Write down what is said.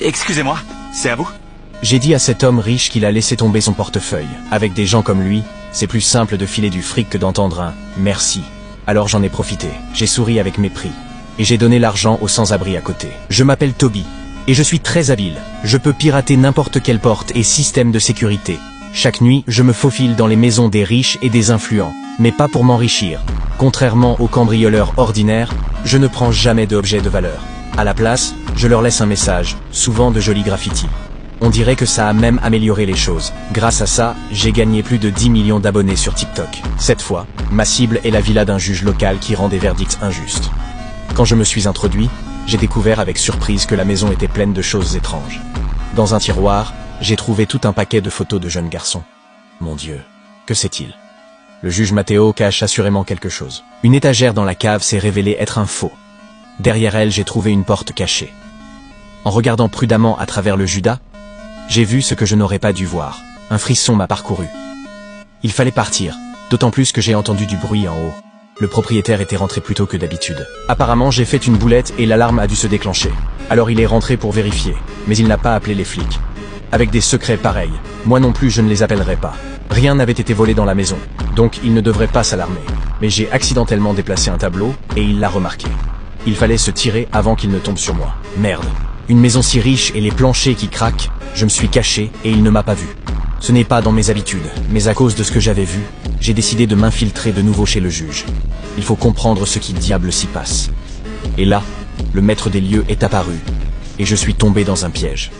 Excusez-moi, c'est à vous? J'ai dit à cet homme riche qu'il a laissé tomber son portefeuille. Avec des gens comme lui, c'est plus simple de filer du fric que d'entendre un « merci ». Alors j'en ai profité, j'ai souri avec mépris. Et j'ai donné l'argent aux sans-abri à côté. Je m'appelle Toby. Et je suis très habile. Je peux pirater n'importe quelle porte et système de sécurité. Chaque nuit, je me faufile dans les maisons des riches et des influents. Mais pas pour m'enrichir. Contrairement aux cambrioleurs ordinaires, je ne prends jamais d'objets de valeur. À la place, je leur laisse un message, souvent de jolis graffitis. On dirait que ça a même amélioré les choses. Grâce à ça, j'ai gagné plus de 10 millions d'abonnés sur TikTok. Cette fois, ma cible est la villa d'un juge local qui rend des verdicts injustes. Quand je me suis introduit, j'ai découvert avec surprise que la maison était pleine de choses étranges. Dans un tiroir, j'ai trouvé tout un paquet de photos de jeunes garçons. Mon Dieu, que c'est-il? Le juge Matteo cache assurément quelque chose. Une étagère dans la cave s'est révélée être un faux. Derrière elle, j'ai trouvé une porte cachée. En regardant prudemment à travers le Judas, j'ai vu ce que je n'aurais pas dû voir. Un frisson m'a parcouru. Il fallait partir, d'autant plus que j'ai entendu du bruit en haut. Le propriétaire était rentré plus tôt que d'habitude. Apparemment, j'ai fait une boulette et l'alarme a dû se déclencher. Alors il est rentré pour vérifier, mais il n'a pas appelé les flics. Avec des secrets pareils, moi non plus je ne les appellerai pas. Rien n'avait été volé dans la maison, donc il ne devrait pas s'alarmer. Mais j'ai accidentellement déplacé un tableau et il l'a remarqué. Il fallait se tirer avant qu'il ne tombe sur moi. Merde. Une maison si riche et les planchers qui craquent, je me suis caché et il ne m'a pas vu. Ce n'est pas dans mes habitudes, mais à cause de ce que j'avais vu, j'ai décidé de m'infiltrer de nouveau chez le juge. Il faut comprendre ce qui diable s'y passe. Et là, le maître des lieux est apparu, et je suis tombé dans un piège.